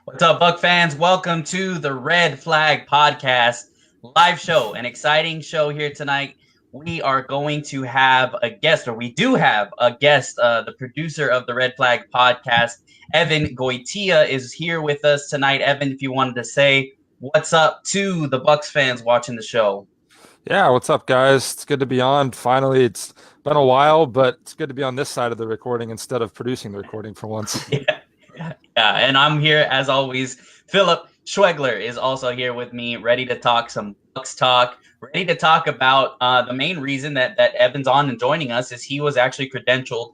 What's up, Buck fans? Welcome to the Red Flag Podcast live show. An exciting show here tonight. We are going to have a guest, or we do have a guest. The producer of the Red Flag Podcast, Evann Goitia, is here with us tonight. Evan, if you wanted to say what's up to the Bucks fans watching the show. Yeah, what's up, guys? It's good to be on. Finally, it's been a while, but it's good to be on this side of the recording instead of producing the recording for once. Yeah, and I'm here as always. Philip Schwegler is also here with me, ready to talk some Bucks talk, ready to talk about the main reason that Evan's on and joining us is he was actually credentialed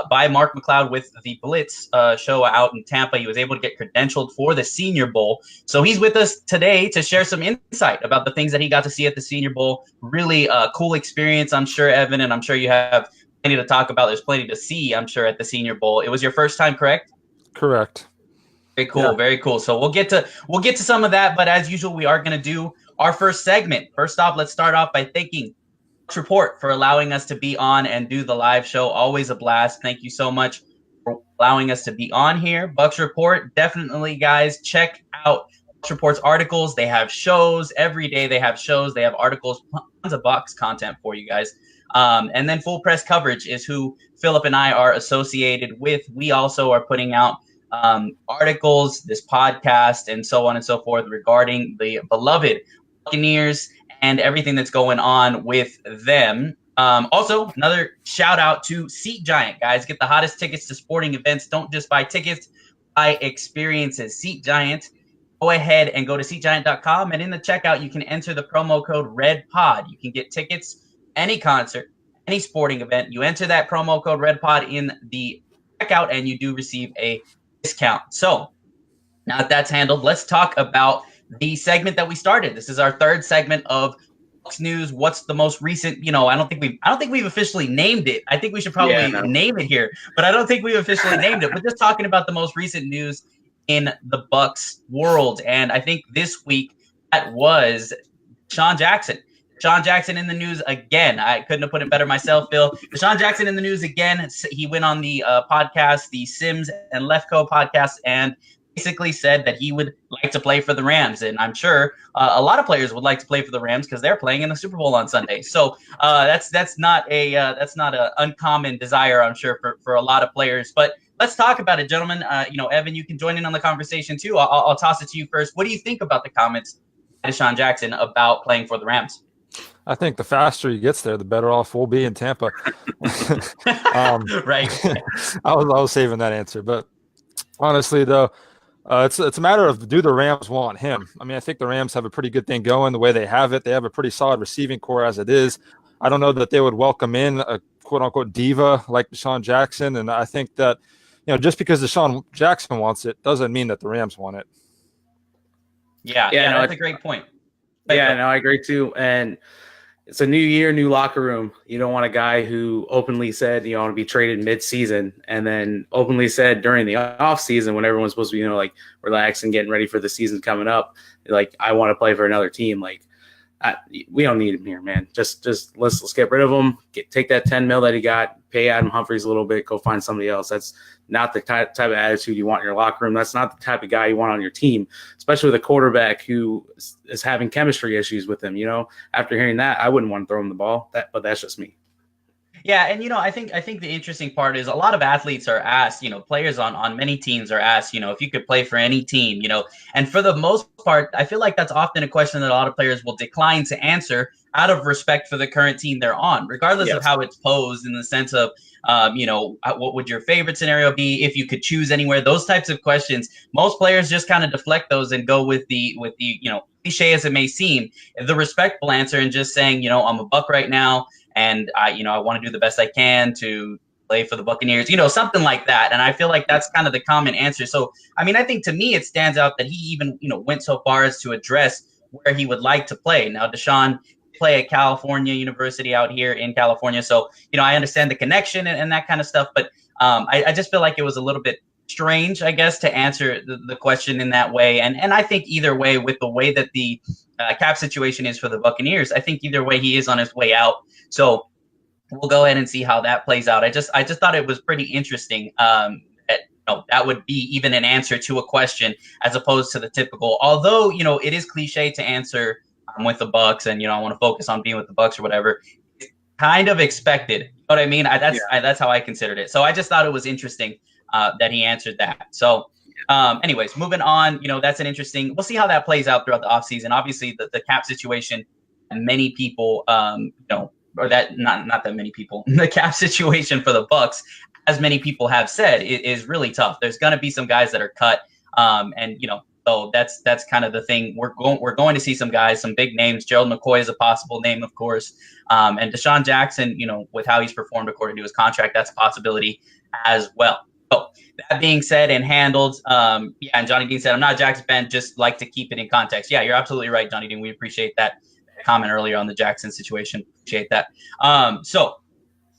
by Mark McLeod with the Blitz show out in Tampa. He was able to get credentialed for the Senior Bowl. So he's with us today to share some insight about the things that he got to see at the Senior Bowl. Really cool experience, I'm sure, Evan, and I'm sure you have plenty to talk about. There's plenty to see, I'm sure, at the Senior Bowl. It was your first time, correct? Correct. Very cool, yeah. Very cool. So we'll get to some of that, but as usual, we are going to do our first segment. First off, let's start off by thanking Bucks Report for allowing us to be on and do the live show. Always a blast. Thank you so much for allowing us to be on here. Bucks Report, definitely, guys, check out Bucks Report's articles. They have shows every day. They have shows. They have articles, tons of Bucks content for you guys. And then Full Press Coverage is who Philip and I are associated with. We also are putting out articles, this podcast, and so on and so forth regarding the beloved Buccaneers and everything that's going on with them. Also, another shout out to Seat Giant, guys. Get the hottest tickets to sporting events. Don't just buy tickets, buy experiences. Seat Giant. Go ahead and go to seatgiant.com, and in the checkout, you can enter the promo code REDPOD. You can get tickets, any concert, any sporting event. You enter that promo code REDPOD in the checkout, and you do receive a discount. So now that that's handled, let's talk about the segment that we started. This is our third segment of Bucks News. What's the most recent? I don't think we've officially named it. I think we should probably name it here, but I don't think we've officially named it. We're just talking about the most recent news in the Bucks world, and I think this week that was Deshaun Jackson. Deshaun Jackson in the news again. I couldn't have put it better myself, Phil. Deshaun Jackson in the news again. He went on the podcast, the Sims and Lefko podcast, and basically said that he would like to play for the Rams. And I'm sure a lot of players would like to play for the Rams because they're playing in the Super Bowl on Sunday. So that's not an uncommon desire, I'm sure, for a lot of players. But let's talk about it, gentlemen. Evan, you can join in on the conversation too. I'll toss it to you first. What do you think about the comments by Deshaun Jackson about playing for the Rams? I think the faster he gets there, the better off we'll be in Tampa. Right. I was saving that answer, but honestly, though, it's a matter of, do the Rams want him? I mean, I think the Rams have a pretty good thing going the way they have it. They have a pretty solid receiving core as it is. I don't know that they would welcome in a quote-unquote diva like Deshaun Jackson, and I think that just because Deshaun Jackson wants it doesn't mean that the Rams want it. Yeah, that's a great point. I agree too. And it's a new year, new locker room. You don't want a guy who openly said, want to be traded mid-season, and then openly said during the off-season when everyone's supposed to be, relaxed and getting ready for the season coming up, I want to play for another team. We don't need him here, man. Just let's get rid of him. Take that $10 million that he got, pay Adam Humphries a little bit, go find somebody else. That's not the type of attitude you want in your locker room. That's not the type of guy you want on your team, especially with a quarterback who is having chemistry issues with him. After hearing that, I wouldn't want to throw him the ball. But that's just me. Yeah, and I think the interesting part is a lot of athletes are asked, players on many teams are asked, if you could play for any team, and for the most part, I feel like that's often a question that a lot of players will decline to answer out of respect for the current team they're on, regardless of how it's posed in the sense of, what would your favorite scenario be if you could choose anywhere? Those types of questions, most players just kind of deflect those and go with the cliche as it may seem, the respectful answer and just saying, I'm a Buck right now. And I want to do the best I can to play for the Buccaneers, something like that. And I feel like that's kind of the common answer. So, I mean, I think to me, it stands out that he even, went so far as to address where he would like to play. Now, Deshaun play at California University out here in California. So, I understand the connection and that kind of stuff. But I just feel like it was a little bit strange, I guess, to answer the question in that way. And I think either way, with the way that the cap situation is for the Buccaneers, I think either way he is on his way out. So we'll go ahead and see how that plays out. I just thought it was pretty interesting that that would be even an answer to a question as opposed to the typical. Although it is cliche to answer I'm with the Bucks and I want to focus on being with the Bucks or whatever. It's kind of expected. You know what I mean? That's how I considered it. So I just thought it was interesting that he answered that. So. Anyways, moving on, that's an interesting, we'll see how that plays out throughout the offseason. Obviously the cap situation, and many people, or that not that many people, the cap situation for the Bucks, as many people have said, is really tough. There's going to be some guys that are cut. So that's kind of the thing. We're going to see some guys, some big names. Gerald McCoy is a possible name, of course. And Deshaun Jackson, with how he's performed according to his contract, that's a possibility as well. So that being said and handled, and Johnny Dean said, I'm not a Jackson fan, just like to keep it in context. Yeah, you're absolutely right, Johnny Dean. We appreciate that comment earlier on the Jackson situation. Appreciate that. So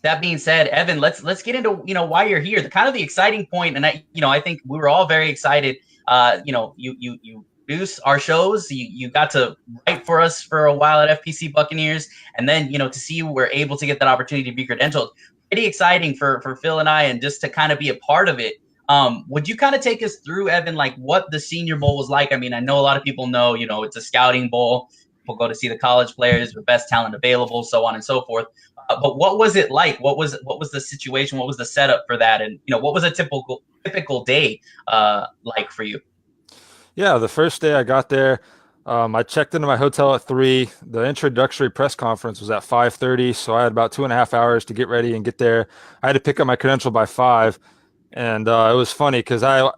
that being said, Evan, let's get into, why you're here. The exciting point, and I think we were all very excited. You produce our shows. You got to write for us for a while at FPC Buccaneers, and then to see you were able to get that opportunity to be credentialed. Pretty exciting for Phil and I, and just to kind of be a part of it. Would you kind of take us through, Evan, like what the Senior Bowl was like? I mean, I know a lot of people know, it's a scouting bowl. People go to see the college players, the best talent available, so on and so forth. But what was it like? What was the situation? What was the setup for that? And what was a typical day like for you? Yeah, the first day I got there, I checked into my hotel at 3. The introductory press conference was at 5:30, so I had about 2.5 hours to get ready and get there. I had to pick up my credential by 5, and it was funny because I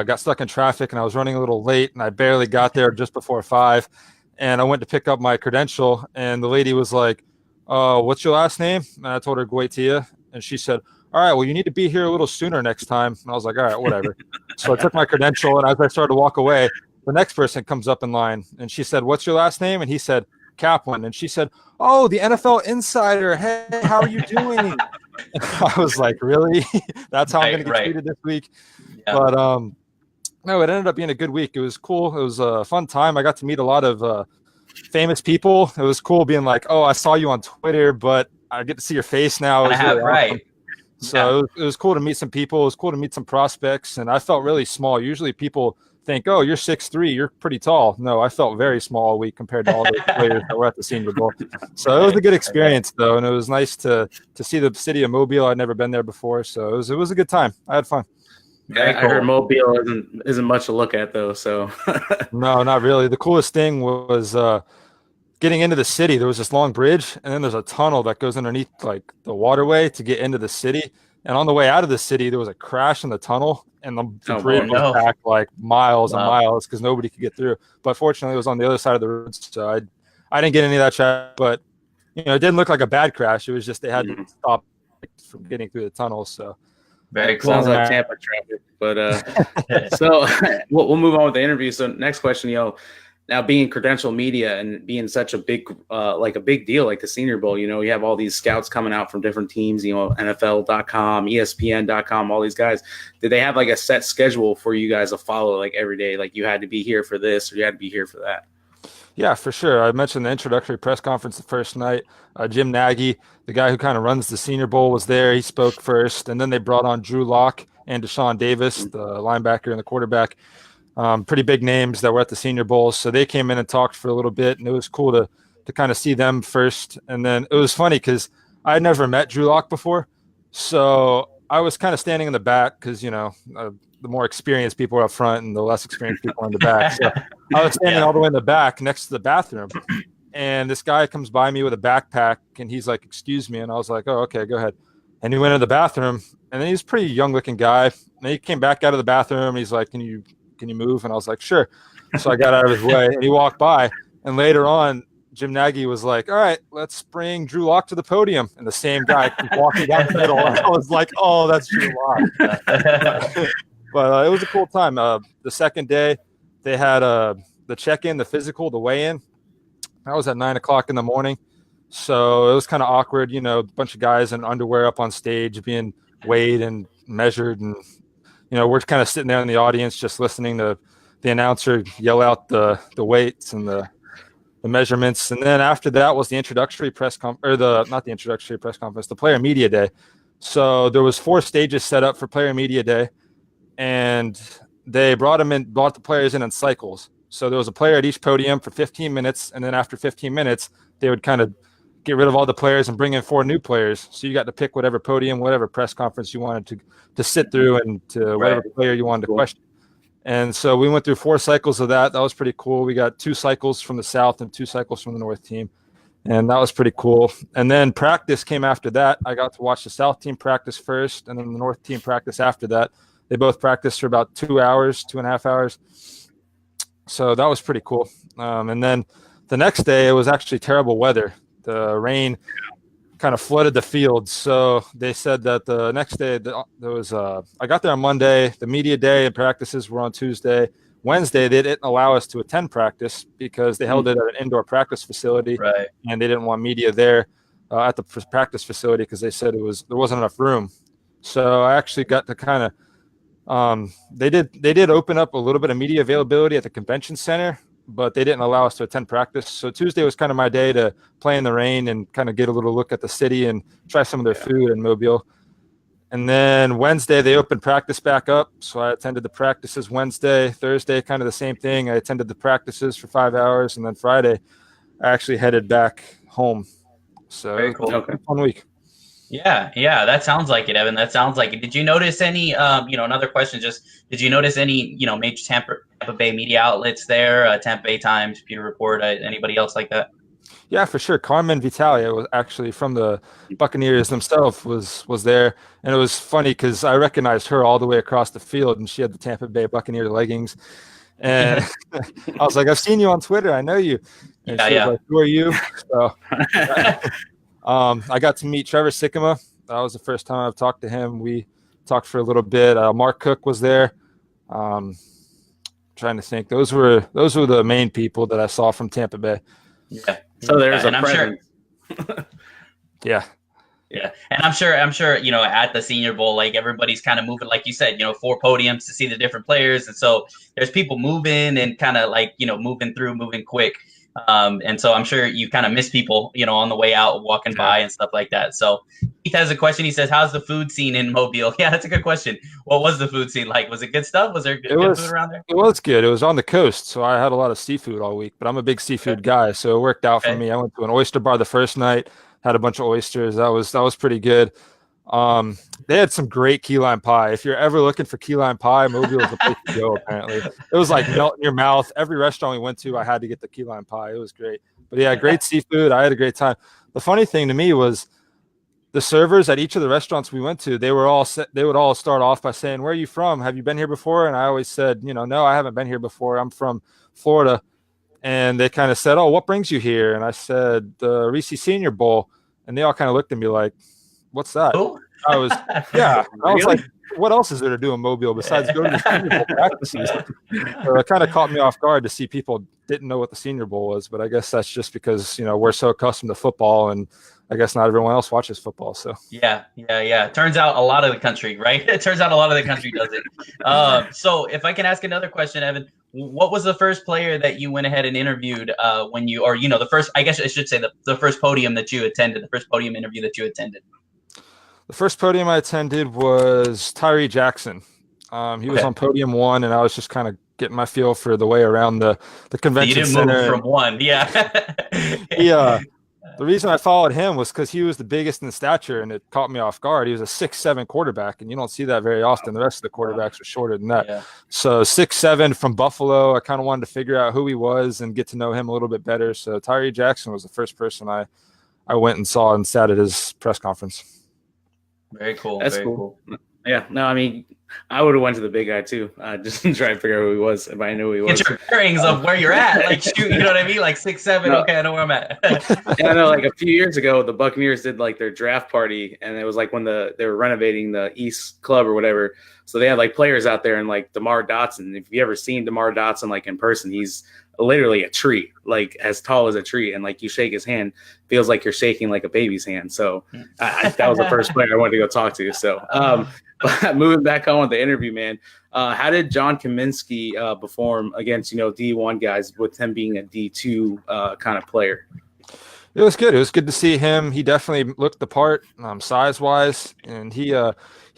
got stuck in traffic and I was running a little late, and I barely got there just before 5. And I went to pick up my credential, and the lady was like, "What's your last name?" And I told her Goitia, and she said, "All right, well, you need to be here a little sooner next time." And I was like, "All right, whatever." So I took my credential, and as I started to walk away, the next person comes up in line, and she said, "What's your last name?" And he said, "Kaplan." And she said, "Oh, the NFL Insider. Hey, how are you doing?" And I was like, "Really? That's how I'm going to get treated this week?" Yeah. But no, it ended up being a good week. It was cool. It was a fun time. I got to meet a lot of famous people. It was cool being like, "Oh, I saw you on Twitter, but I get to see your face now." It was really awesome. So it was cool to meet some people. It was cool to meet some prospects, and I felt really small. Usually people think, "Oh, you're 6'3", you're pretty tall." No, I felt very small all week compared to all the players that were at the Senior Bowl. So it was a good experience, though, and it was nice to see the city of Mobile. I'd never been there before, so it was a good time. I had fun. Very cool. I heard Mobile isn't much to look at, though. So no, not really. The coolest thing was getting into the city. There was this long bridge, and then there's a tunnel that goes underneath like the waterway to get into the city. And on the way out of the city, there was a crash in the tunnel, and the bridge was back like miles and miles because nobody could get through. But fortunately, it was on the other side of the road, so I didn't get any of that traffic. But it didn't look like a bad crash. It was just they had to stop from getting through the tunnel. So very cool. Sounds like Tampa traffic. But so we'll move on with the interview. So next question, now being credential media and being such a big like a big deal like the Senior Bowl, you have all these scouts coming out from different teams, NFL.com, ESPN.com, all these guys. Did they have like a set schedule for you guys to follow like every day? Like you had to be here for this or you had to be here for that? Yeah, for sure. I mentioned the introductory press conference the first night. Jim Nagy, the guy who kind of runs the Senior Bowl, was there. He spoke first, and then they brought on Drew Lock and Deshaun Davis, the linebacker and the quarterback. Pretty big names that were at the Senior Bowl. So they came in and talked for a little bit, and it was cool to kind of see them first. And then it was funny because I had never met Drew Lock before. So I was kind of standing in the back because, the more experienced people are up front and the less experienced people are in the back. So I was standing all the way in the back next to the bathroom. And this guy comes by me with a backpack, and he's like, "Excuse me." And I was like, "Oh, okay, go ahead." And he went into the bathroom, and then he's a pretty young-looking guy. And he came back out of the bathroom, and he's like, Can you move?" And I was like, "Sure." So I got out of his way, and he walked by. And later on, Jim Nagy was like, "All right, let's bring Drew Lock to the podium." And the same guy kept walking down the middle. And I was like, "Oh, that's Drew Lock." But it was a cool time. The second day, they had the check-in, the physical, the weigh-in. That was at 9 o'clock in the morning. So it was kind of awkward, a bunch of guys in underwear up on stage being weighed and measured. And, we're kind of sitting there in the audience just listening to the announcer yell out the weights and the measurements. And then after that was the introductory press conference, the player media day. So there was 4 stages set up for player media day. and they brought the players in cycles. So there was a player at each podium for 15 minutes, and then after 15 minutes, they would kind of get rid of all the players and bring in 4 new players. So you got to pick whatever podium, whatever press conference you wanted to sit through, and to whatever player you wanted to question. And so we went through 4 cycles of that. That was pretty cool. We got 2 cycles from the South and 2 cycles from the North team. And that was pretty cool. And then practice came after that. I got to watch the South team practice first, and then the North team practice after that. They both practiced for about 2 hours, 2.5 hours. So that was pretty cool. And then the next day, it was actually terrible weather. The rain kind of flooded the field. So they said that the next day, there was I got there on Monday. The media day and practices were on Tuesday. Wednesday, they didn't allow us to attend practice because they held it at an indoor practice facility, and they didn't want media there at the practice facility because they said there wasn't enough room. So I actually got to kind of they did open up a little bit of media availability at the convention center, but they didn't allow us to attend practice. So Tuesday was kind of my day to play in the rain and kind of get a little look at the city and try some of their food in Mobile. And then Wednesday, they opened practice back up. So I attended the practices Wednesday. Thursday, kind of the same thing. I attended the practices for 5 hours. And then Friday, I actually headed back home. So very cool. Fun week. Yeah, that sounds like it, Evan. That sounds like it. Did you notice any, another question, did you notice any, major Tampa Bay media outlets there, Tampa Bay Times, Pewter Report, anybody else like that? Yeah, for sure. Carmen Vitalia was actually from the Buccaneers themselves was there. And it was funny because I recognized her all the way across the field, and she had the Tampa Bay Buccaneer leggings. And I was like, I've seen you on Twitter. I know you. And she was like, who are you? So I got to meet Trevor Sikkema. That was the first time I've talked to him. We talked for a little bit. Mark Cook was there. Trying to think. Those were the main people that I saw from Tampa Bay. Yeah. So there's a presence. Sure. Yeah. Yeah. And I'm sure, at the Senior Bowl, like everybody's kind of moving, like you said, 4 podiums to see the different players. And so there's people moving and kind of like, moving quick. And so I'm sure you kind of miss people, on the way out, walking by and stuff like that. So Keith has a question. He says, how's the food scene in Mobile? Yeah, that's a good question. What was the food scene like? Was it good stuff? Was there good food around there? It was good. It was on the coast, so I had a lot of seafood all week, but I'm a big seafood guy, so it worked out for me. I went to an oyster bar the first night, had a bunch of oysters. That was pretty good. They had some great key lime pie. If you're ever looking for key lime pie, Mobile is the place to go, apparently. It was like melt in your mouth. Every restaurant we went to, I had to get the key lime pie. It was great. But yeah, great seafood. I had a great time. The funny thing to me was the servers at each of the restaurants we went to, they would all start off by saying, where are you from? Have you been here before? And I always said, no, I haven't been here before. I'm from Florida. And they kind of said, oh, what brings you here? And I said, the Reese Senior Bowl. And they all kind of looked at me like, what's that? Oh. I was like, what else is there to do in Mobile besides go to the Senior Bowl practices? So it kind of caught me off guard to see people didn't know what the Senior Bowl was, but I guess that's just because, we're so accustomed to football, and I guess not everyone else watches football. So yeah. Turns out a lot of the country, right? It turns out a lot of the country does it. So if I can ask another question, Evan, what was the first player that you went ahead and interviewed the first, I guess I should say the first podium that you attended, the first podium interview that you attended? The first podium I attended was Tyree Jackson. He was on podium 1, and I was just kind of getting my feel for the way around the convention center. You didn't move from 1, yeah. Yeah. The reason I followed him was because he was the biggest in stature, and it caught me off guard. He was a 6'7" quarterback, and you don't see that very often. The rest of the quarterbacks are shorter than that. Yeah. So 6'7" from Buffalo. I kind of wanted to figure out who he was and get to know him a little bit better. So Tyree Jackson was the first person I went and saw and sat at his press conference. Very cool. That's very cool. Yeah. No, I mean, I would have went to the big guy too, just to try and figure out who he was if I knew who he was. Get your bearings of where you're at. Like, shoot, you know what I mean? Like 6'7". No. Okay, I know where I'm at. Yeah, I know. Like a few years ago, the Buccaneers did like their draft party, and it was like when they were renovating the East Club or whatever. So they had like players out there, and like DeMar Dotson. If you ever seen DeMar Dotson like in person, he's literally a tree, like as tall as a tree, and like you shake his hand, feels like you're shaking like a baby's hand. So that was the first player I wanted to go talk to. So but moving back on with the interview, man, how did John Kaminsky perform against D1 guys with him being a D2 kind of player? It was good. It was good to see him. He definitely looked the part, size wise, and he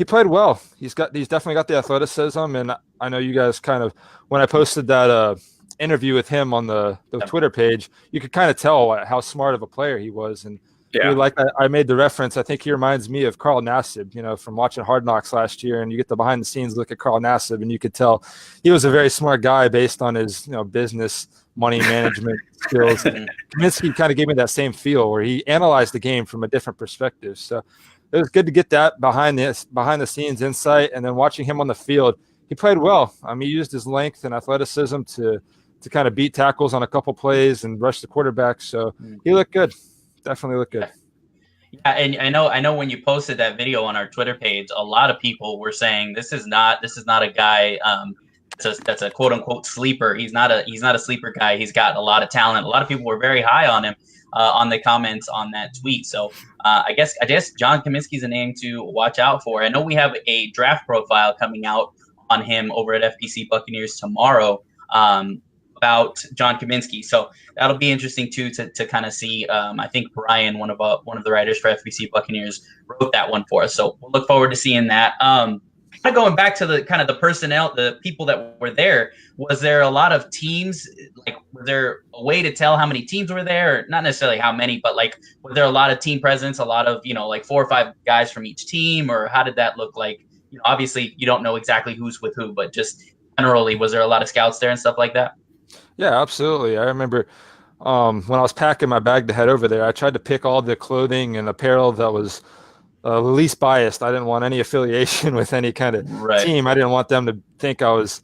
played well. He's definitely got the athleticism, and I know you guys kind of, when I posted that interview with him on the Twitter page, you could kind of tell how smart of a player he was. And I made the reference. I think he reminds me of Carl Nassib, from watching Hard Knocks last year, and you get the behind the scenes look at Carl Nassib, and you could tell he was a very smart guy based on his business money management skills. Kaminsky kind of gave me that same feel where he analyzed the game from a different perspective. So it was good to get that behind the scenes insight, and then watching him on the field, he played well. He used his length and athleticism to kind of beat tackles on a couple plays and rush the quarterback. So he looked good. Definitely looked good. Yeah, and I know when you posted that video on our Twitter page, a lot of people were saying this is not a guy that's a quote unquote sleeper. He's not a sleeper guy. He's got a lot of talent. A lot of people were very high on him on the comments on that tweet. So I guess John Kaminsky's a name to watch out for. I know we have a draft profile coming out on him over at FPC Buccaneers tomorrow about John Kaminsky. So that'll be interesting too to kind of see. I think Brian, one of the writers for FPC Buccaneers, wrote that one for us. So we'll look forward to seeing that. Going back to the personnel, the people that were there, was there a lot of teams? Like, was there a way to tell how many teams were there? Or not necessarily how many, but was there a lot of team presence, a lot of, 4 or 5 guys from each team, or how did that look like? Obviously you don't know exactly who's with who, but just generally, was there a lot of scouts there and stuff like that? Yeah, absolutely. I remember when I was packing my bag to head over there, I tried to pick all the clothing and apparel that was least biased. I didn't want any affiliation with any kind of team. I didn't want them to think I was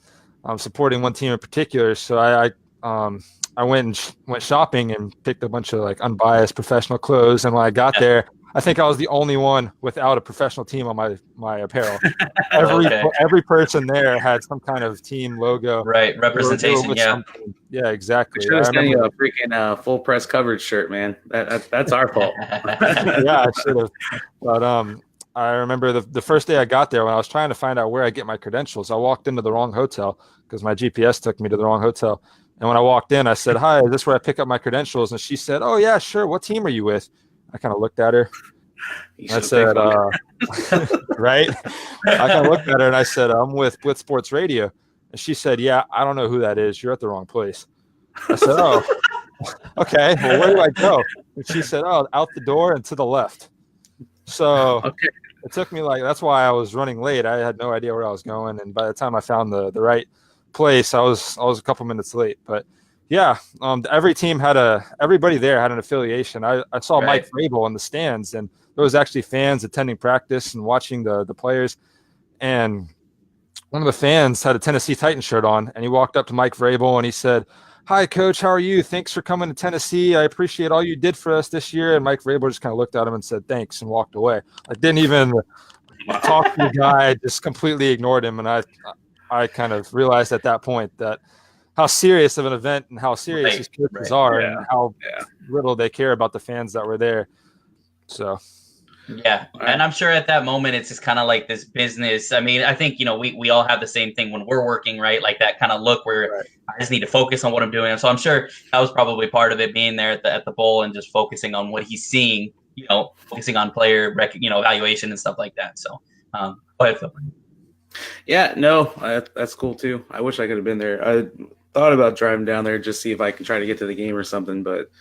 supporting one team in particular. So I went shopping and picked a bunch of unbiased professional clothes. And when I got there, I think I was the only one without a professional team on my apparel. Every person there had some kind of team logo. Right, representation. Yeah, exactly. I should have you a freaking full press coverage shirt, man. That's our fault. Yeah, I should have. But I remember the first day I got there, when I was trying to find out where I get my credentials, I walked into the wrong hotel because my GPS took me to the wrong hotel. And when I walked in, I said, "Hi, is this where I pick up my credentials?" And she said, "Oh yeah, sure. What team are you with?" I kind of looked at her. I said, right? I kind of looked at her and I said, "I'm with Blitz Sports Radio." And she said, "Yeah, I don't know who that is. You're at the wrong place." I said, "Oh, okay. Well, where do I go?" And she said, "Oh, out the door and to the left." So it took me that's why I was running late. I had no idea where I was going. And by the time I found the right place, I was a couple minutes late. But yeah, everybody there had an affiliation. I saw Mike Vrabel in the stands, and there was actually fans attending practice and watching the players. And one of the fans had a Tennessee Titans shirt on, and he walked up to Mike Vrabel and he said, "Hi, Coach, how are you? Thanks for coming to Tennessee. I appreciate all you did for us this year." And Mike Vrabel just kind of looked at him and said, "Thanks," and walked away. I didn't even talk to the guy, just completely ignored him. And I kind of realized at that point that how serious of an event and how serious these coaches are, and how little they care about the fans that were there. So, yeah. And I'm sure at that moment, it's just kind of like this business. I mean, I think, we all have the same thing when we're working, right? Like that kind of look where I just need to focus on what I'm doing. So I'm sure that was probably part of it, being there at the bowl and just focusing on what he's seeing, focusing on player, evaluation and stuff like that. So go ahead, Phil. Yeah, no, that's cool too. I wish I could have been there. I thought about driving down there just see if I can try to get to the game or something, but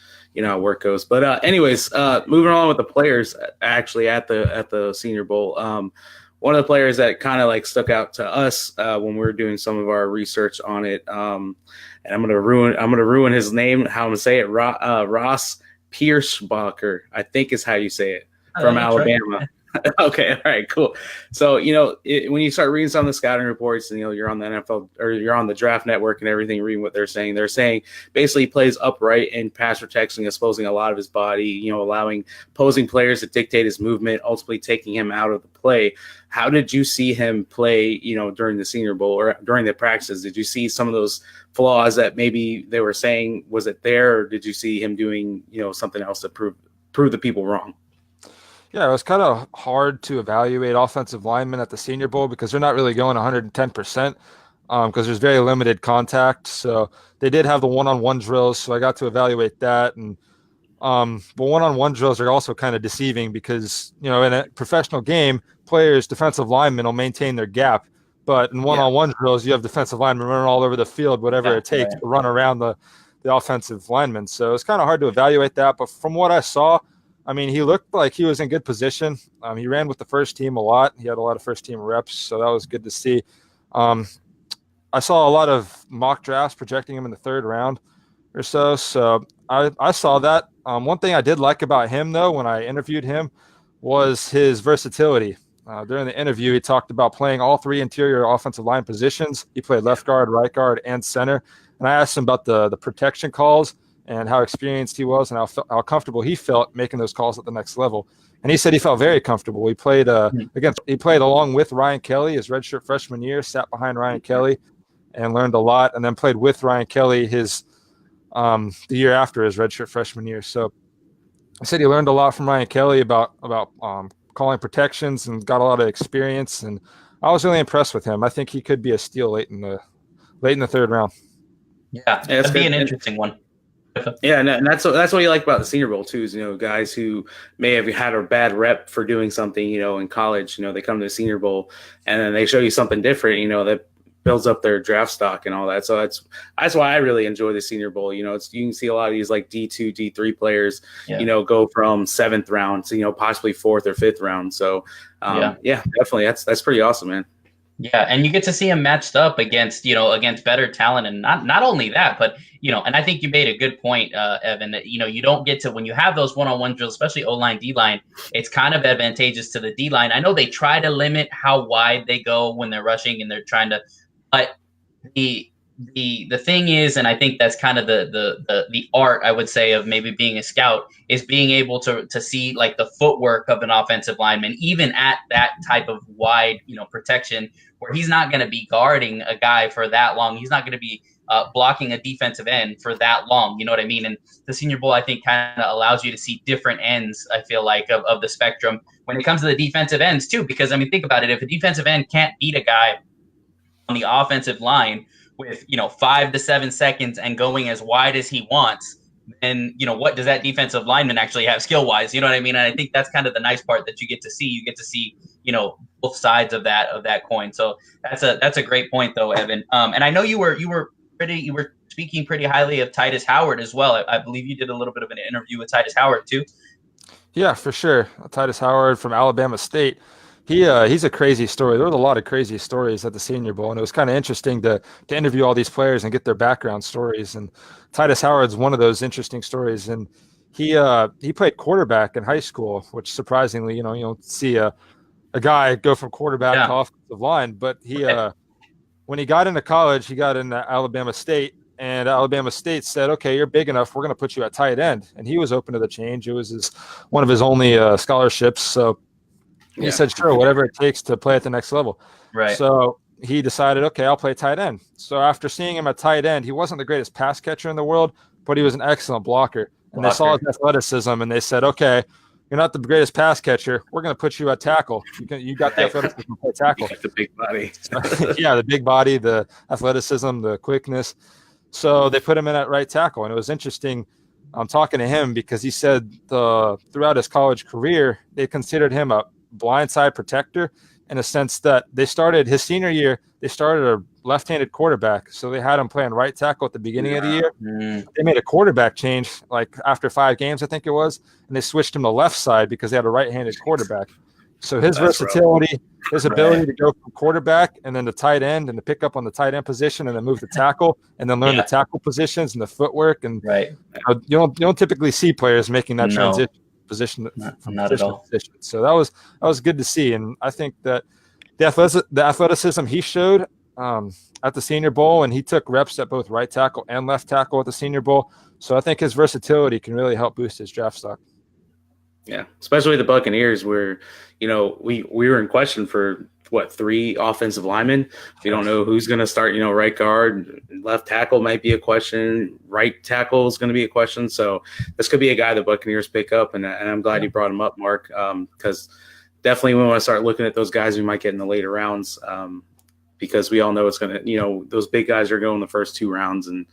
how work goes. But anyways, moving on with the players actually at the Senior Bowl. One of the players that kind of stuck out to us when we were doing some of our research on it, and I'm gonna ruin his name. How I'm gonna say it? Ross Pierschbacher, I think is how you say it, from Alabama. Right. Okay, all right, cool. So when you start reading some of the scouting reports, and you're on the NFL or you're on the Draft Network and everything, reading what they're saying basically he plays upright in pass protection, exposing a lot of his body, allowing opposing players to dictate his movement, ultimately taking him out of the play. How did you see him play, during the Senior Bowl or during the practices? Did you see some of those flaws that maybe they were saying? Was it there, or did you see him doing something else to prove the people wrong? Yeah, it was kind of hard to evaluate offensive linemen at the Senior Bowl because they're not really going 110% because there's very limited contact. So they did have the one-on-one drills, so I got to evaluate that. And But one-on-one drills are also kind of deceiving because, in a professional game, players, defensive linemen will maintain their gap. But in one-on-one drills, you have defensive linemen running all over the field, whatever it takes to run around the offensive linemen. So it's kind of hard to evaluate that. But from what I saw, I mean, he looked like he was in good position. He ran with the first team a lot. He had a lot of first-team reps, so that was good to see. I saw a lot of mock drafts projecting him in the 3rd round or so. So I saw that. One thing I did like about him, though, when I interviewed him was his versatility. During the interview, he talked about playing all 3 interior offensive line positions. He played left guard, right guard, and center. And I asked him about the protection calls and how experienced he was and how comfortable he felt making those calls at the next level. And he said he felt very comfortable. He played he played along with Ryan Kelly his redshirt freshman year, sat behind Ryan Kelly and learned a lot, and then played with Ryan Kelly his the year after his redshirt freshman year. So I said he learned a lot from Ryan Kelly about calling protections and got a lot of experience. And I was really impressed with him. I think he could be a steal late in the 3rd round. Yeah, that'd be an interesting one. Yeah, and that's what you like about the Senior Bowl too. Is guys who may have had a bad rep for doing something, in college. They come to the Senior Bowl and then they show you something different. That builds up their draft stock and all that. So that's why I really enjoy the Senior Bowl. You can see a lot of these like D2, D3 players, go from 7th round to possibly 4th or 5th round. So yeah, definitely that's pretty awesome, man. Yeah, and you get to see him matched up against better talent, and not only that, but and I think you made a good point, Evan, that you don't get to, when you have those one-on-one drills, especially O-line, D-line, it's kind of advantageous to the D-line. I know they try to limit how wide they go when they're rushing and they're trying to, but the thing is, and I think that's kind of the art, I would say, of maybe being a scout, is being able to see like the footwork of an offensive lineman, even at that type of wide, protection, where he's not going to be guarding a guy for that long. He's not going to be blocking a defensive end for that long. You know what I mean? And the Senior Bowl, I think, kind of allows you to see different ends, I feel like, of the spectrum when it comes to the defensive ends too. Because I mean, think about it. If a defensive end can't beat a guy on the offensive line with 5 to 7 seconds and going as wide as he wants, then what does that defensive lineman actually have skill wise? You know what I mean? And I think that's kind of the nice part that you get to see. You get to see both sides of that coin. So that's a great point though, Evan. And I know you were speaking pretty highly of Titus Howard as well. I believe you did a little bit of an interview with Titus Howard too. Yeah, for sure. Titus Howard from Alabama State. He's a crazy story. There was a lot of crazy stories at the Senior Bowl, and it was kind of interesting to interview all these players and get their background stories. And Titus Howard's one of those interesting stories. And he played quarterback in high school, which surprisingly, you don't see a guy go from quarterback to offensive line. But when he got into college, he got into Alabama State, and Alabama State said, "Okay, you're big enough. We're going to put you at tight end." And he was open to the change. It was one of his only scholarships, so. He said, sure, whatever it takes to play at the next level. Right. So he decided, okay, I'll play tight end. So after seeing him at tight end, he wasn't the greatest pass catcher in the world, but he was an excellent blocker. And they saw his athleticism, and they said, okay, you're not the greatest pass catcher. We're going to put you at tackle. You got the athleticism to play tackle. The big body. Yeah, the big body, the athleticism, the quickness. So they put him in at right tackle. And it was interesting. I'm talking to him because he said throughout his college career, they considered him a blindside protector, in a sense that they started his senior year, they started a left-handed quarterback. So they had him playing right tackle at the beginning of the year. They made a quarterback change like after 5 games, I think it was, and they switched him to left side because they had a right-handed quarterback. So his versatility, his ability to go from quarterback and then to tight end and to pick up on the tight end position and then move to tackle and then learn the tackle positions and the footwork. And you don't typically see players making that transition. Position from not position at all. Position. So that was good to see, and I think that the athleticism he showed at the Senior Bowl, and he took reps at both right tackle and left tackle at the Senior Bowl. So I think his versatility can really help boost his draft stock. Yeah, especially the Buccaneers, where we were in question for 3 offensive linemen. We don't know who's going to start. Right guard, left tackle might be a question. Right tackle is going to be a question. So this could be a guy the Buccaneers pick up, and I'm glad you brought him up, Mark, because definitely we want to start looking at those guys we might get in the later rounds, because we all know it's going to. Those big guys are going the first 2 rounds, and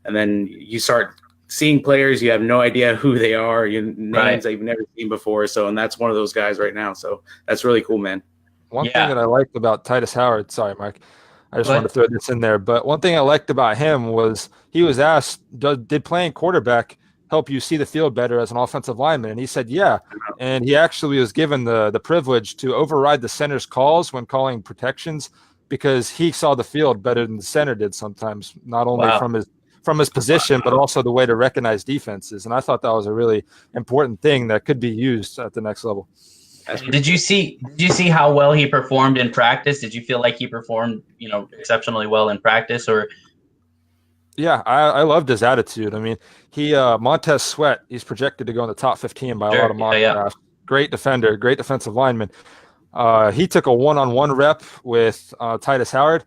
then you start seeing players, you have no idea who they are, names Right. that you've never seen before. So, and that's one of those guys right now. So that's really cool, man. One thing that I liked about Titus Howard, sorry, Mark, I just wanted to throw this in there, but one thing I liked about him was he was asked, did playing quarterback help you see the field better as an offensive lineman? And he said, yeah. And he actually was given the privilege to override the center's calls when calling protections because he saw the field better than the center did sometimes, not only from his position, but also the way to recognize defenses. And I thought that was a really important thing that could be used at the next level. Did you see how well he performed in practice? Did you feel like he performed, exceptionally well in practice? Or yeah, I loved his attitude. I mean, he Montez Sweat, he's projected to go in the top 15 by a lot of mock drafts. Great defender, great defensive lineman. He took a one-on-one rep with Titus Howard,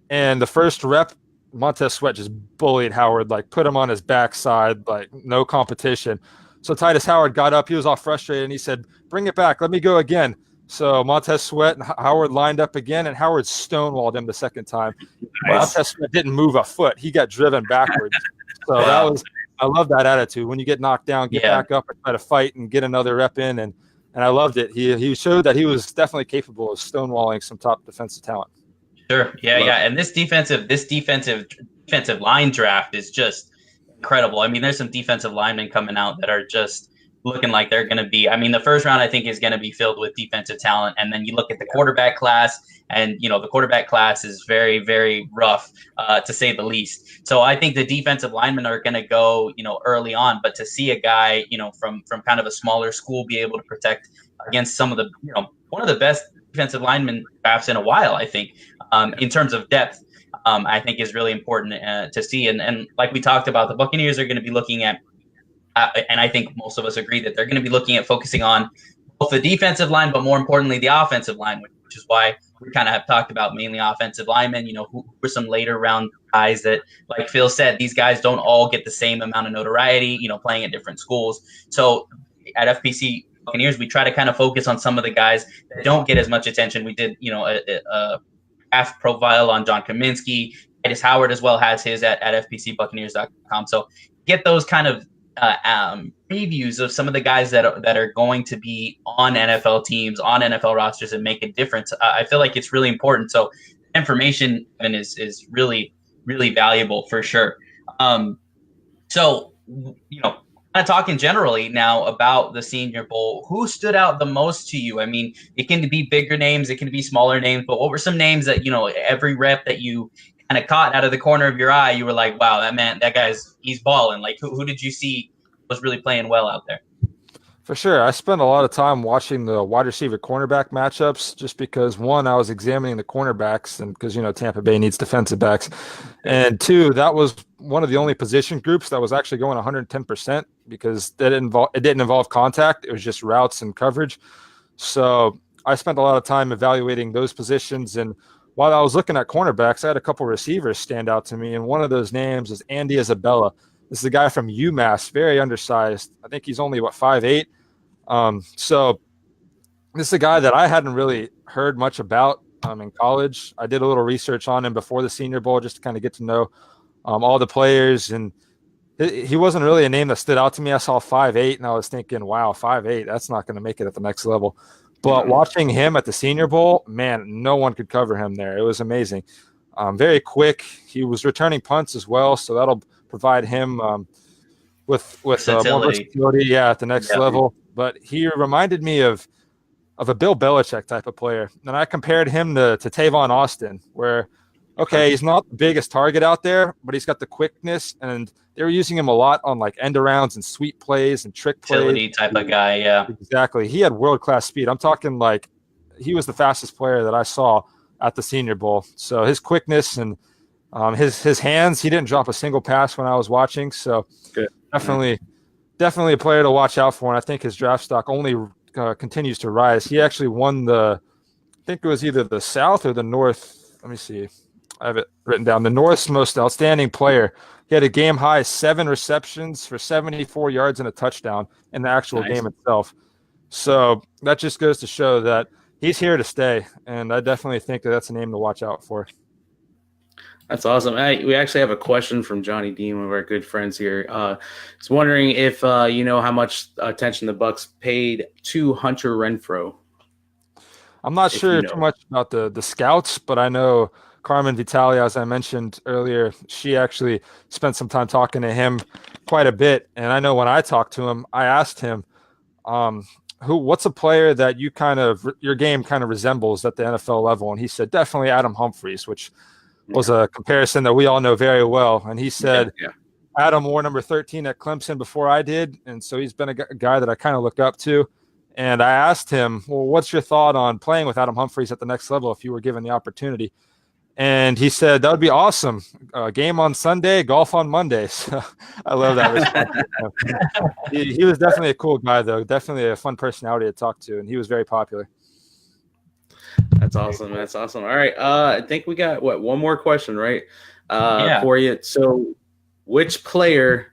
and the first rep, Montez Sweat just bullied Howard, like put him on his backside, like no competition. So Titus Howard got up. He was all frustrated, and he said, bring it back. Let me go again. So Montez Sweat and Howard lined up again, and Howard stonewalled him the second time. Nice. Montez Sweat didn't move a foot. He got driven backwards. So I love that attitude. When you get knocked down, get back up and try to fight and get another rep in. And I loved it. He showed that he was definitely capable of stonewalling some top defensive talent. Sure. Yeah. And this defensive line draft is just incredible. I mean, there's some defensive linemen coming out that are just looking like they're going to be, I mean, the first round I think is going to be filled with defensive talent. And then you look at the quarterback class, and, the quarterback class is very, very rough, to say the least. So I think the defensive linemen are going to go, early on. But to see a guy, from kind of a smaller school be able to protect against some of the, one of the best defensive lineman drafts in a while, I think, in terms of depth, I think is really important to see. And like we talked about, the Buccaneers are going to be looking at, and I think most of us agree that they're going to be looking at focusing on both the defensive line, but more importantly, the offensive line, which is why we kind of have talked about mainly offensive linemen, who were some later round guys that, like Phil said, these guys don't all get the same amount of notoriety, playing at different schools. So at FPC Buccaneers, we try to kind of focus on some of the guys that don't get as much attention. We did, a draft profile on John Kaminsky. Titus Howard as well has his at fpcbuccaneers.com. So get those kind of previews of some of the guys that are going to be on NFL teams, on NFL rosters, and make a difference. I feel like it's really important. So information is really, really valuable for sure. So, kind of talking generally now about the Senior Bowl, who stood out the most to you? I mean, it can be bigger names, it can be smaller names, but what were some names that, every rep that you kind of caught out of the corner of your eye, you were like, wow, he's balling. Like, who did you see was really playing well out there? For sure. I spent a lot of time watching the wide receiver cornerback matchups just because, one, I was examining the cornerbacks, and because, Tampa Bay needs defensive backs. And two, that was one of the only position groups that was actually going 110% because it didn't involve contact. It was just routes and coverage. So I spent a lot of time evaluating those positions. And while I was looking at cornerbacks, I had a couple receivers stand out to me. And one of those names is Andy Isabella. This is a guy from UMass, very undersized. I think he's only, 5'8". So this is a guy that I hadn't really heard much about in college. I did a little research on him before the Senior Bowl just to kind of get to know all the players. And he wasn't really a name that stood out to me. I saw 5'8", and I was thinking, wow, 5'8", that's not going to make it at the next level. But watching him at the Senior Bowl, man, no one could cover him there. It was amazing. Very quick. He was returning punts as well, so that'll provide him with more versatility, at the next level. But he reminded me of a Bill Belichick type of player. And I compared him to Tavon Austin, where, okay, he's not the biggest target out there, but he's got the quickness, and they were using him a lot on like end arounds and sweep plays and trick plays. Utility type of guy, yeah. Exactly. He had world-class speed. I'm talking like he was the fastest player that I saw at the Senior Bowl. So his quickness and his hands, he didn't drop a single pass when I was watching. So good. Definitely a player to watch out for. And I think his draft stock only continues to rise. He actually won I think it was either the South or the North. Let me see. I have it written down. The North's most outstanding player. He had a game high 7 receptions for 74 yards and a touchdown in the actual game itself. So that just goes to show that he's here to stay. And I definitely think that's a name to watch out for. That's awesome. We actually have a question from Johnny Dean, one of our good friends here. He's wondering if you know how much attention the Bucks paid to Hunter Renfrow. I'm not sure too much about the scouts, but I know Carmen Vitale, as I mentioned earlier, she actually spent some time talking to him quite a bit. And I know when I talked to him, I asked him, what's a player that your game kind of resembles at the NFL level? And he said, definitely Adam Humphries, which was a comparison that we all know very well. And he said, Adam wore number 13 at Clemson before I did. And so he's been a guy that I kind of look up to. And I asked him, well, what's your thought on playing with Adam Humphries at the next level if you were given the opportunity? And he said, that would be awesome. Game on Sunday, golf on Monday. So I love that response. He was definitely a cool guy, though. Definitely a fun personality to talk to. And he was very popular. That's awesome. That's awesome. All right. I think we got, one more question, right? For you. So which player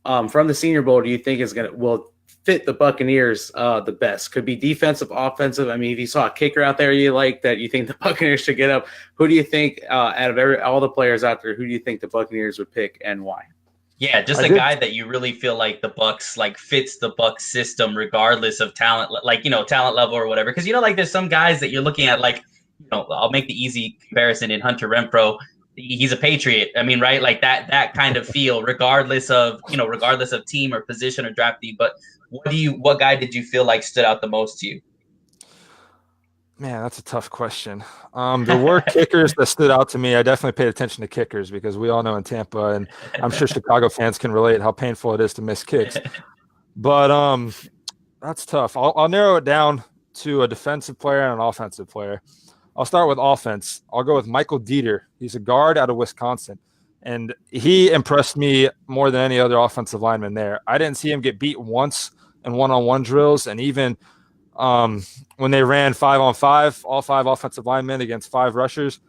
from the Senior Bowl do you think will fit the Buccaneers the best? Could be defensive, offensive. I mean, if you saw a kicker out there you like that you think the Buccaneers should get up, who do you think out of all the players out there, who do you think the Buccaneers would pick and why? Yeah, just a guy that you really feel like the Bucks fits the Bucks system regardless of talent, talent level or whatever. Because like there's some guys that you're looking at I'll make the easy comparison in Hunter Renfrow. He's a Patriot. I mean, right? Like that kind of feel, regardless of team or position or draftee. But what guy did you feel like stood out the most to you? Man, that's a tough question. There were kickers that stood out to me. I definitely paid attention to kickers because we all know in Tampa, and I'm sure Chicago fans can relate how painful it is to miss kicks. But that's tough. I'll narrow it down to a defensive player and an offensive player. I'll start with offense. I'll go with Michael Dieter. He's a guard out of Wisconsin, and he impressed me more than any other offensive lineman there. I didn't see him get beat once in one-on-one drills, and even when they ran 5-on-5, all 5 offensive linemen against 5 rushers,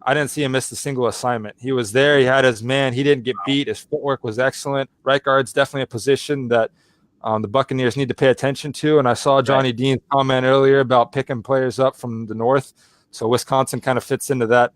I didn't see him miss a single assignment. He was there. He had his man. He didn't get beat. His footwork was excellent. Right guard's definitely a position that the Buccaneers need to pay attention to. And I saw Johnny Dean's comment earlier about picking players up from the north. So Wisconsin kind of fits into that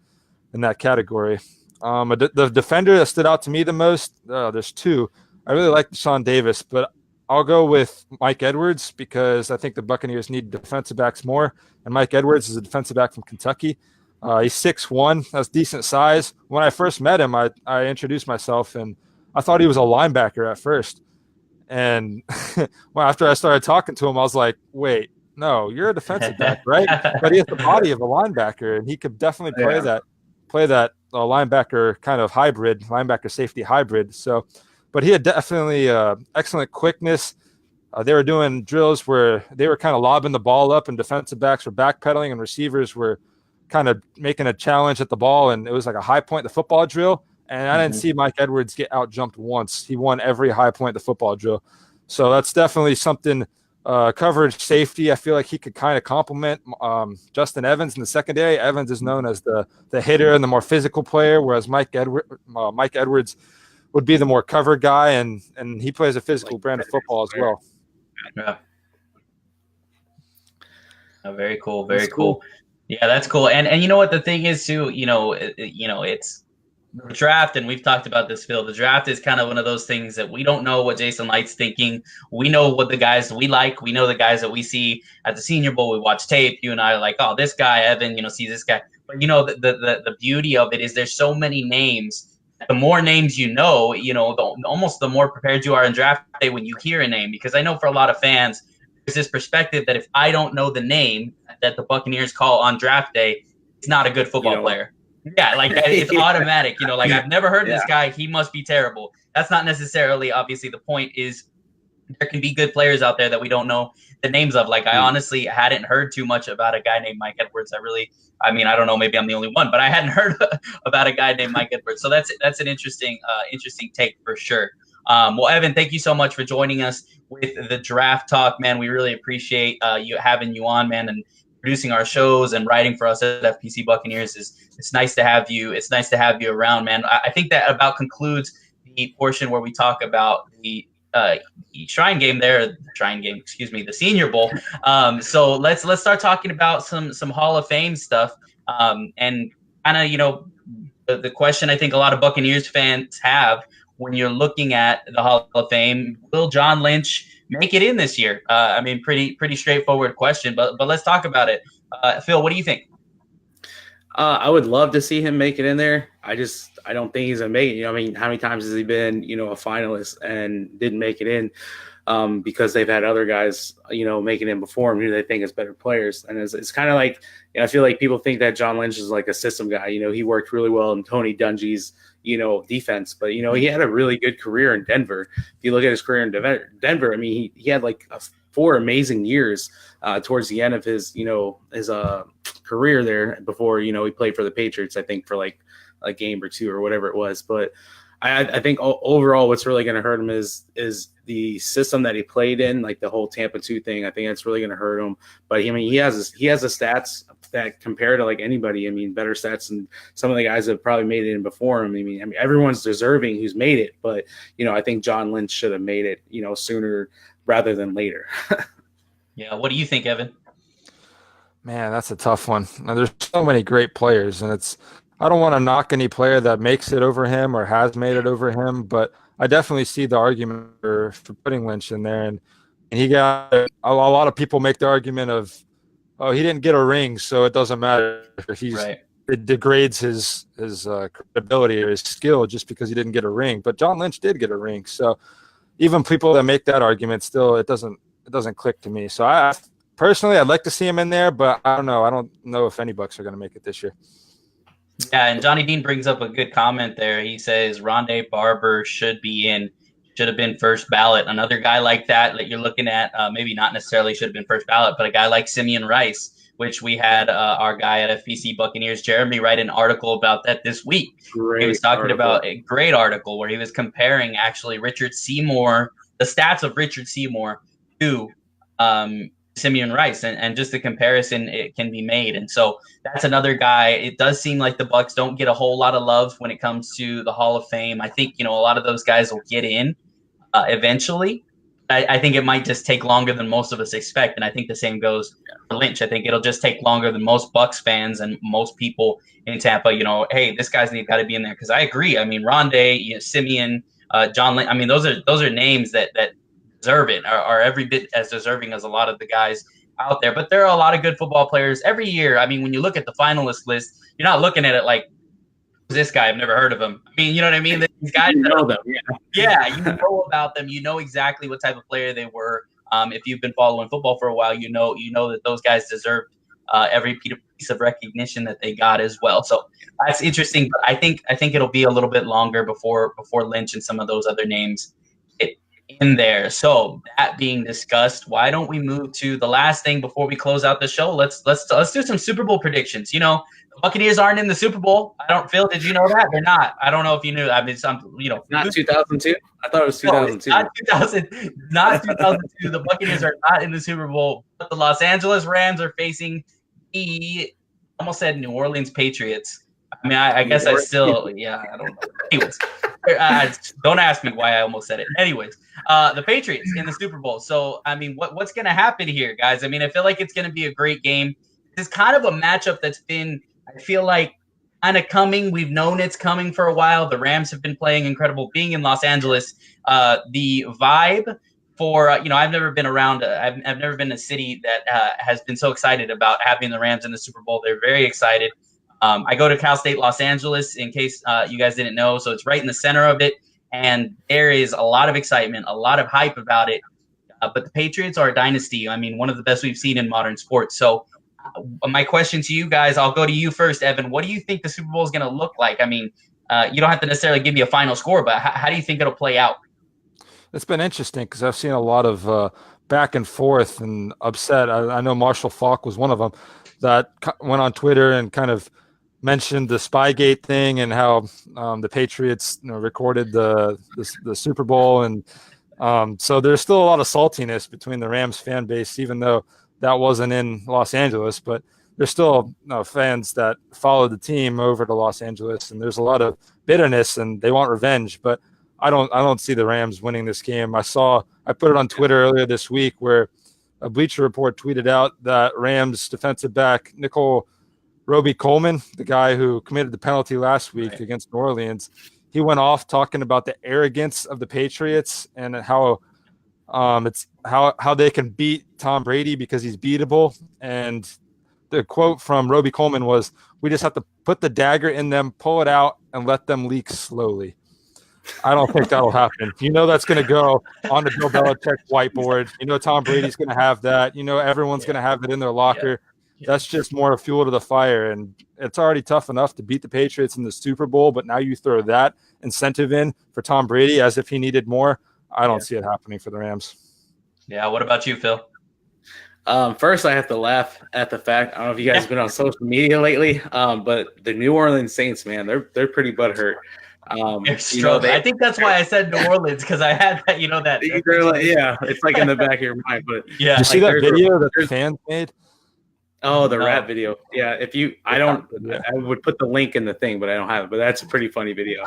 in that category. The defender that stood out to me the most, there's 2. I really like Deshaun Davis, but I'll go with Mike Edwards because I think the Buccaneers need defensive backs more. And Mike Edwards is a defensive back from Kentucky. He's 6'1". That's decent size. When I first met him, I introduced myself, and I thought he was a linebacker at first. And after I started talking to him, I was like, wait, no, you're a defensive back, right? But he has the body of a linebacker, and he could definitely play that linebacker kind of hybrid, linebacker safety hybrid. So, but he had definitely excellent quickness. They were doing drills where they were kind of lobbing the ball up, and defensive backs were backpedaling, and receivers were kind of making a challenge at the ball, and it was like a high point the football drill. And I didn't see Mike Edwards get out jumped once. He won every high point the football drill. So that's definitely something. Coverage safety, I feel like he could kind of complement Justin Evans in the secondary. Evans is known as the hitter and the more physical player, whereas Mike Edwards would be the more cover guy, and he plays a physical brand of football as well. Yeah. Oh, very cool. Very cool. Yeah, that's cool. And you know what the thing is too, it's the draft, and we've talked about this, Phil. The draft is kind of one of those things that we don't know what Jason Light's thinking. We know what the guys we like. We know the guys that we see at the Senior Bowl. We watch tape. You and I are like, oh, this guy, Evan, see this guy. But the beauty of it is there's so many names. The more names almost the more prepared you are in draft day when you hear a name. Because I know for a lot of fans, there's this perspective that if I don't know the name that the Buccaneers call on draft day, it's not a good football player. Yeah, it's automatic. I've never heard of this guy. He must be terrible. That's not necessarily, obviously, the point is there can be good players out there that we don't know the names of. I honestly hadn't heard too much about a guy named Mike Edwards. I don't know, maybe I'm the only one, but I hadn't heard about a guy named Mike Edwards. So that's an interesting take for sure. Well, Evan, thank you so much for joining us with the Draft Talk, man. We really appreciate having you on, man, and producing our shows and writing for us at FPC Buccaneers. It's nice to have you. It's nice to have you around, man. I think that about concludes the portion where we talk about the Shrine Game there. The Senior Bowl. So let's start talking about some Hall of Fame stuff and kind of the question I think a lot of Buccaneers fans have when you're looking at the Hall of Fame, will John Lynch make it in this year? I mean, pretty straightforward question, but let's talk about it. Phil, what do you think? I would love to see him make it in there. I don't think he's gonna make it. You know, I mean, how many times has he been, you know, a finalist and didn't make it in because they've had other guys, you know, making it in before him who they think is better players. And it's kind of like, you know, I feel like people think that John Lynch is like a system guy. You know, he worked really well in Tony Dungy's, you know, defense, but you know, he had a really good career in Denver. If you look at his career in Denver, I mean, he had like 4 amazing years towards the end of his, you know, his career there before, you know, he played for the Patriots, I think for like a game or 2 or whatever it was. But I think overall what's really going to hurt him is the system that he played in, like the whole Tampa 2 thing. I think that's really going to hurt him. But I mean, he has the stats that compare to like anybody. I mean, better stats than some of the guys that have probably made it in before him. I mean, everyone's deserving who's made it, but you know, I think John Lynch should have made it, you know, sooner rather than later. Yeah. What do you think, Evan? Man, that's a tough one. Now, there's so many great players, and I don't want to knock any player that makes it over him or has made it over him, but I definitely see the argument for putting Lynch in there. And he got a lot of people make the argument of, oh, he didn't get a ring, so it doesn't matter. It degrades his credibility or his skill just because he didn't get a ring. But John Lynch did get a ring, so even people that make that argument, still it doesn't click to me. So I personally, I'd like to see him in there, but I don't know. I don't know if any Bucs are going to make it this year. Yeah, and Johnny Dean brings up a good comment there. He says Rondé Barber should have been first ballot. Another guy like that you're looking at, maybe not necessarily should have been first ballot, but a guy like Simeon Rice, which we had our guy at FBC Buccaneers, Jeremy, write an article about that this week. He was talking about a great article where he was comparing actually Richard Seymour, the stats of Richard Seymour to Simeon Rice, and just the comparison it can be made. And so that's another guy. It does seem like the Bucs don't get a whole lot of love when it comes to the Hall of Fame. I think, you know, a lot of those guys will get in eventually. I think it might just take longer than most of us expect, and I think the same goes for Lynch. I think it'll just take longer than most Bucs fans and most people in Tampa. You know, hey, this guy's got to be in there, because I agree. I mean, Rondé, you know, Simeon, John Lynch. I mean, those are names that deserve it, are every bit as deserving as a lot of the guys out there. But there are a lot of good football players every year. I mean, when you look at the finalist list, you're not looking at it like, this guy, I've never heard of him. I mean, you know what I mean? These guys, you know them. Yeah, you know about them. You know exactly what type of player they were. If you've been following football for a while, you know that those guys deserve every piece of recognition that they got as well. So that's interesting. But I think it'll be a little bit longer before Lynch and some of those other names get in there. So that being discussed, why don't we move to the last thing before we close out the show? Let's do some Super Bowl predictions. You know, the Buccaneers aren't in the Super Bowl. Phil, did you know that? They're not. I don't know if you knew. I mean, not 2002. I thought it was 2002. No, not 2002. The Buccaneers are not in the Super Bowl, but the Los Angeles Rams are facing the, almost said New Orleans Patriots. I mean, I guess I don't know. Anyways, don't ask me why I almost said it. Anyways, the Patriots in the Super Bowl. So, I mean, what's going to happen here, guys? I mean, I feel like it's going to be a great game. It's kind of a matchup that's been, I feel like, kind of coming. We've known it's coming for a while. The Rams have been playing incredible. Being in Los Angeles, the vibe for, I've never been around. I've never been in a city that has been so excited about having the Rams in the Super Bowl. They're very excited. I go to Cal State Los Angeles, in case you guys didn't know. So it's right in the center of it. And there is a lot of excitement, a lot of hype about it. But the Patriots are a dynasty. I mean, one of the best we've seen in modern sports. So my question to you guys, I'll go to you first, Evan. What do you think the Super Bowl is going to look like? I mean, you don't have to necessarily give me a final score, but how do you think it'll play out? It's been interesting because I've seen a lot of back and forth and upset. I know Marshall Faulk was one of them that went on Twitter and kind of mentioned the Spygate thing and how the Patriots recorded the Super Bowl. And so there's still a lot of saltiness between the Rams fan base, even though that wasn't in Los Angeles, but there's still fans that follow the team over to Los Angeles, and there's a lot of bitterness and they want revenge. But I don't see the Rams winning this game. I put it on Twitter earlier this week where a Bleacher Report tweeted out that Rams defensive back Nicole Roby Coleman, the guy who committed the penalty last week against New Orleans, he went off talking about the arrogance of the Patriots and how it's how they can beat Tom Brady because he's beatable. And the quote from Roby Coleman was, "We just have to put the dagger in them, pull it out, and let them leak slowly." I don't think that'll happen. You know that's going to go on the Bill Belichick whiteboard. You know Tom Brady's going to have that. You know everyone's going to have it in their locker. That's just more fuel to the fire. And it's already tough enough to beat the Patriots in the Super Bowl, but now you throw that incentive in for Tom Brady as if he needed more. I don't see it happening for the Rams. Yeah, what about you, Phil? First, I have to laugh at the fact, I don't know if you guys have been on social media lately, but the New Orleans Saints, man, they're pretty butthurt. I think that's why I said New Orleans, because I had that, it's like in the back of your mind. But did you see that video that the fans made? Oh, the rap video. Yeah, I would put the link in the thing, but I don't have it. But that's a pretty funny video.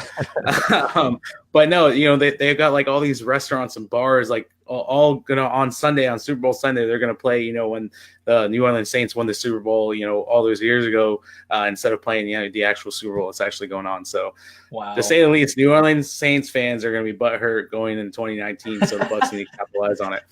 But no, they've got like all these restaurants and bars, like all gonna on Sunday, on Super Bowl Sunday, they're gonna play. When the New Orleans Saints won the Super Bowl, all those years ago, instead of playing the actual Super Bowl, it's actually going on. So, wow. To say the least, New Orleans Saints fans are gonna be butthurt going in 2019. So the Bucs need to capitalize on it.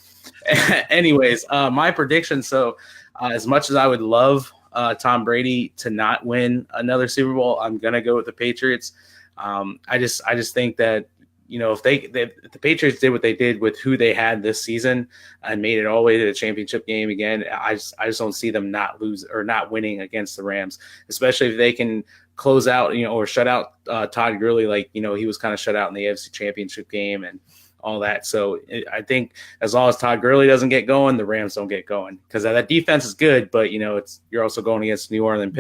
Anyways, my prediction. So. As much as I would love Tom Brady to not win another Super Bowl, I'm gonna go with the Patriots. I just think that if the Patriots did what they did with who they had this season and made it all the way to the championship game again, I just don't see them not lose or not winning against the Rams, especially if they can close out or shut out Todd Gurley like he was kind of shut out in the AFC Championship game and all that. So I think as long as Todd Gurley doesn't get going, the Rams don't get going, because that defense is good, but you're also going against New Orleans.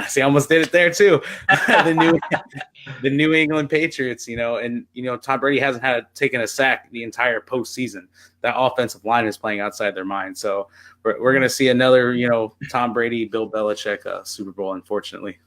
See, I almost did it there too. the New England Patriots, and Tom Brady hasn't taken a sack the entire postseason. That offensive line is playing outside their mind. So we're going to see another, Tom Brady, Bill Belichick Super Bowl, unfortunately.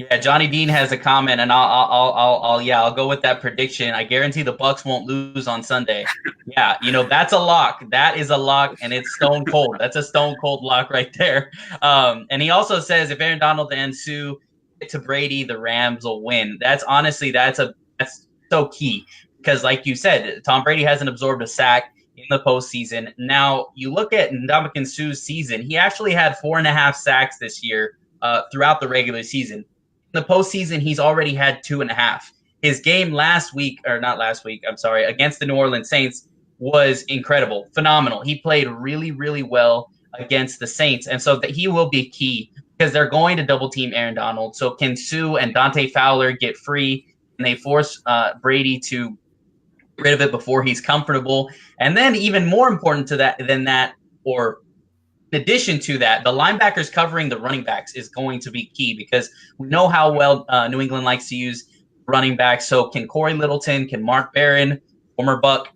Yeah, Johnny Dean has a comment, and I'll go with that prediction. I guarantee the Bucs won't lose on Sunday. Yeah, that's a lock. That is a lock, and it's stone cold. That's a stone cold lock right there. And he also says if Aaron Donald and Sue get to Brady, the Rams will win. That's so key, because like you said, Tom Brady hasn't absorbed a sack in the postseason. Now you look at Ndamukong Suh's season; he actually had 4.5 sacks this year throughout the regular season. In the postseason, he's already had 2.5. His game against the New Orleans Saints was incredible, phenomenal. He played really, really well against the Saints, and so that he will be key, because they're going to double team Aaron Donald. So can Sue and Dante Fowler get free, and they force Brady to get rid of it before he's comfortable? And then even more important in addition to that, the linebackers covering the running backs is going to be key, because we know how well New England likes to use running backs. So can Corey Littleton, can Mark Barron, former Buck,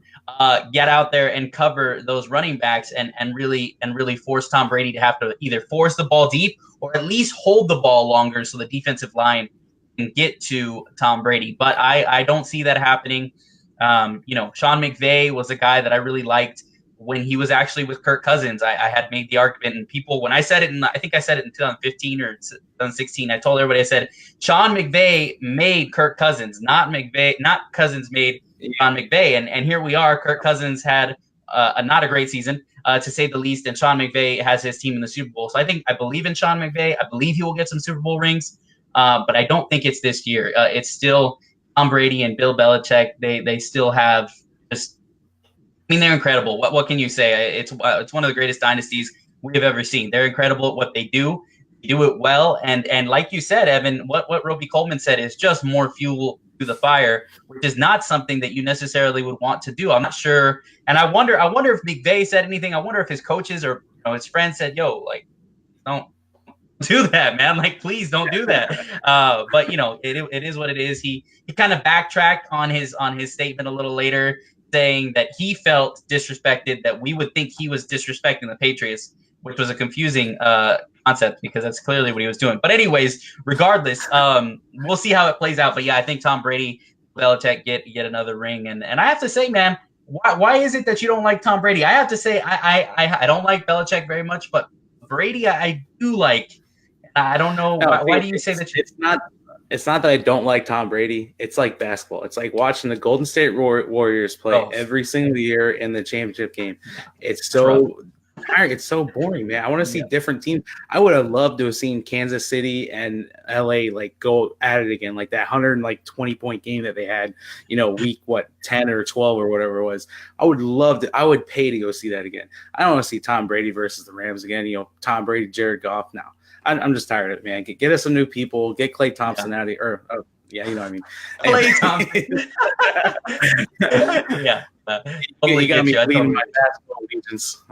get out there and cover those running backs and really force Tom Brady to have to either force the ball deep or at least hold the ball longer so the defensive line can get to Tom Brady. But I don't see that happening. Sean McVay was a guy that I really liked when he was actually with Kirk Cousins. I had made the argument, and people, when I said it, I think I said it in 2015 or 2016, I told everybody, I said, Sean McVay made Kirk Cousins, not Cousins made Sean McVay. And here we are. Kirk Cousins had not a great season, to say the least, and Sean McVay has his team in the Super Bowl. So I believe in Sean McVay. I believe he will get some Super Bowl rings, but I don't think it's this year. It's still Tom Brady and Bill Belichick. They still have just, they're incredible. What can you say? It's one of the greatest dynasties we have ever seen. They're incredible at what they do. They do it well. And like you said, Evan, what Roby Coleman said is just more fuel to the fire, which is not something that you necessarily would want to do. I'm not sure. And I wonder if McVay said anything. I wonder if his coaches or his friends said, don't do that, man. Like, please don't do that. But it is what it is. He kind of backtracked on his statement a little later, saying that he felt disrespected, that we would think he was disrespecting the Patriots, which was a confusing concept, because that's clearly what he was doing. But anyways, regardless, we'll see how it plays out. But yeah, I think Tom Brady, Belichick get another ring. And I have to say, man, why is it that you don't like Tom Brady? I have to say, I don't like Belichick very much, but Brady I do like. I don't know why do you say that? It's not that I don't like Tom Brady. It's like basketball. It's like watching the Golden State Warriors play every single year in the championship game. It's so boring, man. I want to see different teams. I would have loved to have seen Kansas City and LA like go at it again, like that 120-point game that they had, week 10 or 12 or whatever it was. I would love to. I would pay to go see that again. I don't want to see Tom Brady versus the Rams again. Tom Brady, Jared Goff now. I'm just tired of it, man. Get us some new people. Get Klay Thompson out of here. You know what I mean. Klay Thompson. Yeah. You got me bleeding my basketball allegiance.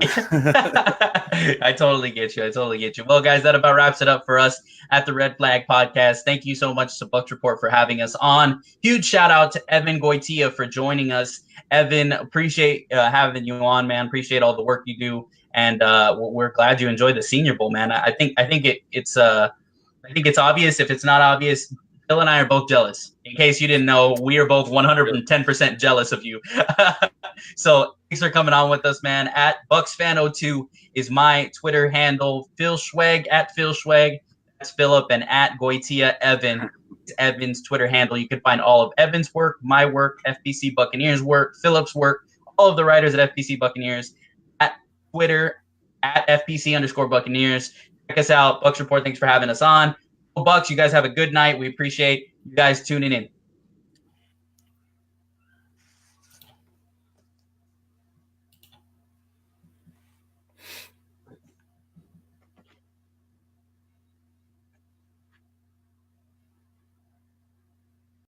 I totally get you. Well, guys, that about wraps it up for us at the Red Flag Podcast. Thank you so much to Bucs Report for having us on. Huge shout out to Evann Goitia for joining us. Evan, appreciate having you on, man. Appreciate all the work you do. And we're glad you enjoyed the Senior Bowl, man. I think it's obvious. If it's not obvious, Phil and I are both jealous. In case you didn't know, we are both 110% jealous of you. So thanks for coming on with us, man. At BucsFan02 is my Twitter handle. Phil Schweg at Phil Schweg. That's Philip, and at Goitia Evan is Evan's Twitter handle. You can find all of Evan's work, my work, FPC Buccaneers work, Philip's work, all of the writers at FPC Buccaneers. Twitter at FPC_Buccaneers. Check us out. Bucs Report, thanks for having us on. Bucs, you guys have a good night. We appreciate you guys tuning in.